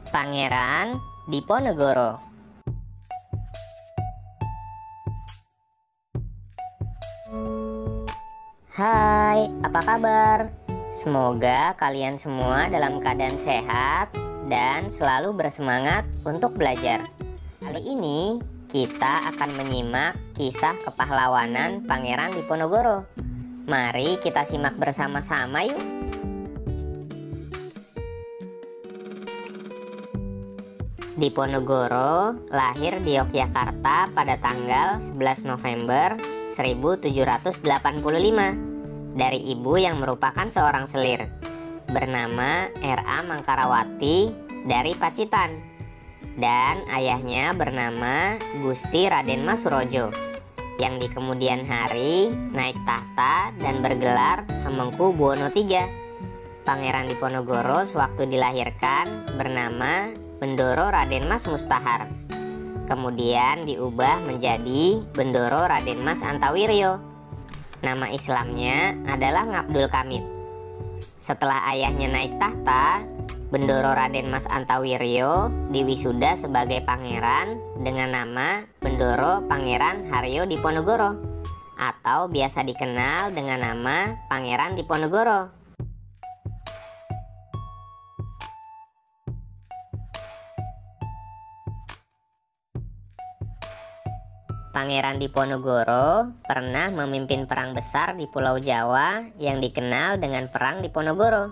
Pangeran Diponegoro. Hai, apa kabar? Semoga kalian semua dalam keadaan sehat dan selalu bersemangat untuk belajar. Kali ini kita akan menyimak kisah kepahlawanan Pangeran Diponegoro. Mari kita simak bersama-sama yuk. Diponegoro lahir di Yogyakarta pada tanggal 11 November 1785 dari ibu yang merupakan seorang selir bernama R.A. Mangkarawati dari Pacitan dan ayahnya bernama Gusti Raden Mas Surojo yang di kemudian hari naik tahta dan bergelar Hamengkubuwono III. Pangeran Diponegoro sewaktu dilahirkan bernama Bendoro Raden Mas Mustahar, kemudian diubah menjadi Bendoro Raden Mas Antawiryo. Nama Islamnya adalah Ngabdul Kamid. Setelah ayahnya naik tahta, Bendoro Raden Mas Antawiryo diwisuda sebagai pangeran dengan nama Bendoro Pangeran Haryo Diponegoro atau biasa dikenal dengan nama Pangeran Diponegoro. Pangeran Diponegoro pernah memimpin perang besar di Pulau Jawa yang dikenal dengan Perang Diponegoro.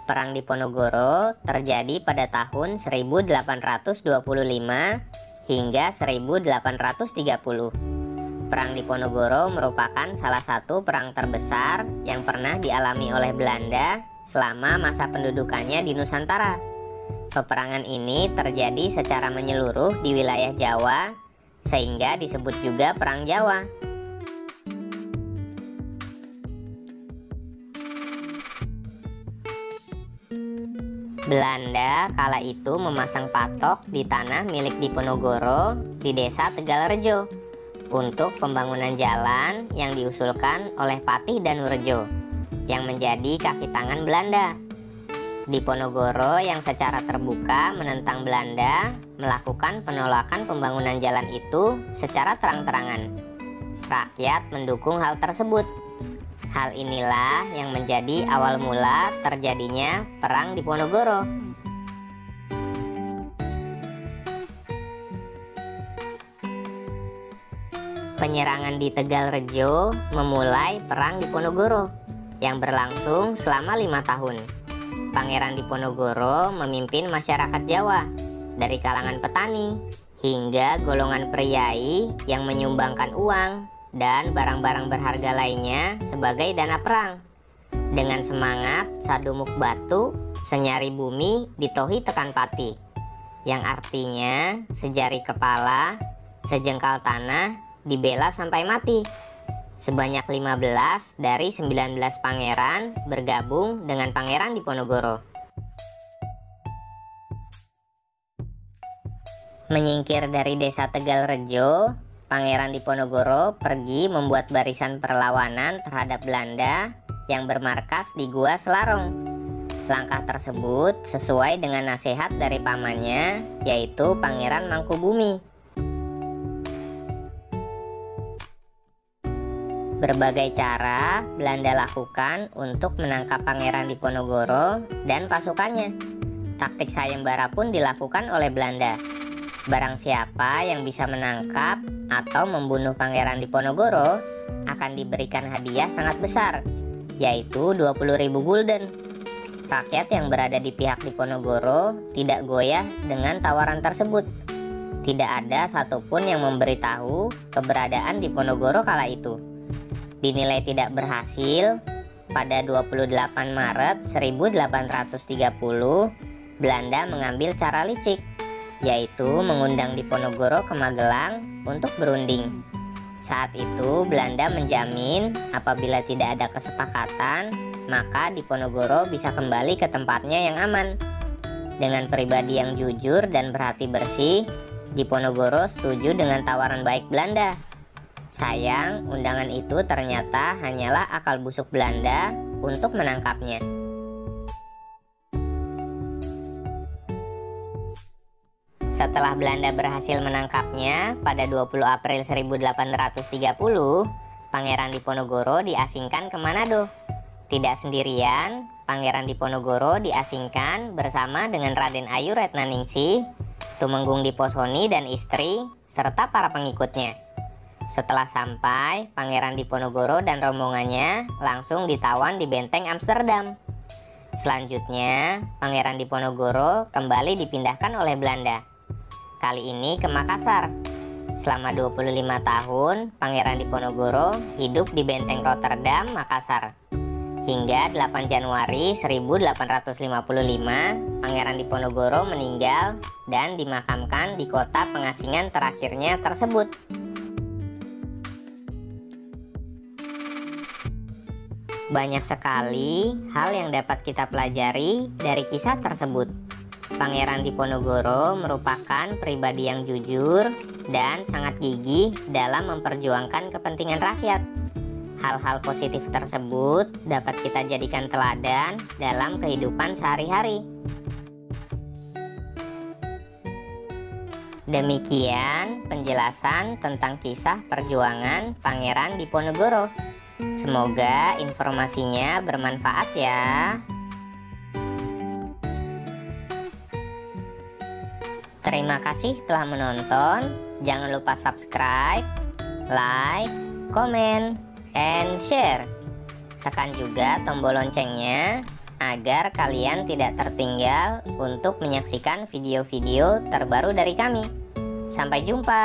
Perang Diponegoro terjadi pada tahun 1825 hingga 1830. Perang Diponegoro merupakan salah satu perang terbesar yang pernah dialami oleh Belanda selama masa pendudukannya di Nusantara. Peperangan ini terjadi secara menyeluruh di wilayah Jawa, sehingga disebut juga Perang Jawa. Belanda kala itu memasang patok di tanah milik Diponegoro di desa Tegalrejo untuk pembangunan jalan yang diusulkan oleh Patih Danurejo yang menjadi kaki tangan Belanda. Diponegoro yang secara terbuka menentang Belanda melakukan penolakan pembangunan jalan itu secara terang-terangan. Rakyat mendukung hal tersebut. Hal inilah yang menjadi awal mula terjadinya Perang Diponegoro. Penyerangan di Tegalrejo memulai Perang Diponegoro yang berlangsung selama 5 tahun. Pangeran Diponegoro memimpin masyarakat Jawa dari kalangan petani hingga golongan priai yang menyumbangkan uang dan barang-barang berharga lainnya sebagai dana perang. Dengan semangat sadumuk batu, senyari bumi ditohi tekan pati, yang artinya sejari kepala, sejengkal tanah dibela sampai mati. Sebanyak 15 dari 19 pangeran bergabung dengan Pangeran Diponegoro. Menyingkir dari desa Tegalrejo, Pangeran Diponegoro pergi membuat barisan perlawanan terhadap Belanda yang bermarkas di Gua Selarong. Langkah tersebut sesuai dengan nasihat dari pamannya, yaitu Pangeran Mangkubumi. Berbagai cara Belanda lakukan untuk menangkap Pangeran Diponegoro dan pasukannya. Taktik sayembara pun dilakukan oleh Belanda. Barang siapa yang bisa menangkap atau membunuh Pangeran Diponegoro akan diberikan hadiah sangat besar, yaitu 20.000 gulden. Rakyat yang berada di pihak Diponegoro tidak goyah dengan tawaran tersebut. Tidak ada satupun yang memberitahu keberadaan Diponegoro kala itu. Dinilai tidak berhasil, pada 28 Maret 1830 Belanda mengambil cara licik, yaitu mengundang Diponegoro ke Magelang untuk berunding. Saat itu Belanda menjamin apabila tidak ada kesepakatan, maka Diponegoro bisa kembali ke tempatnya yang aman. Dengan pribadi yang jujur dan berhati bersih, Diponegoro setuju dengan tawaran baik Belanda. Sayang, undangan itu ternyata hanyalah akal busuk Belanda untuk menangkapnya. Setelah Belanda berhasil menangkapnya pada 20 April 1830, Pangeran Diponegoro diasingkan ke Manado. Tidak sendirian, Pangeran Diponegoro diasingkan bersama dengan Raden Ayu Retnaningsih, Tumenggung Diposoni dan istri, serta para pengikutnya. Setelah sampai, Pangeran Diponegoro dan rombongannya langsung ditawan di Benteng Amsterdam. Selanjutnya, Pangeran Diponegoro kembali dipindahkan oleh Belanda. Kali ini ke Makassar. Selama 25 tahun, Pangeran Diponegoro hidup di Benteng Rotterdam, Makassar. Hingga 8 Januari 1855, Pangeran Diponegoro meninggal dan dimakamkan di kota pengasingan terakhirnya tersebut. Banyak sekali hal yang dapat kita pelajari dari kisah tersebut. Pangeran Diponegoro merupakan pribadi yang jujur dan sangat gigih dalam memperjuangkan kepentingan rakyat. Hal-hal positif tersebut dapat kita jadikan teladan dalam kehidupan sehari-hari. Demikian penjelasan tentang kisah perjuangan Pangeran Diponegoro. Semoga informasinya bermanfaat ya. Terima kasih telah menonton. Jangan lupa subscribe, like, komen, and share. Tekan juga tombol loncengnya agar kalian tidak tertinggal untuk menyaksikan video-video terbaru dari kami. Sampai jumpa.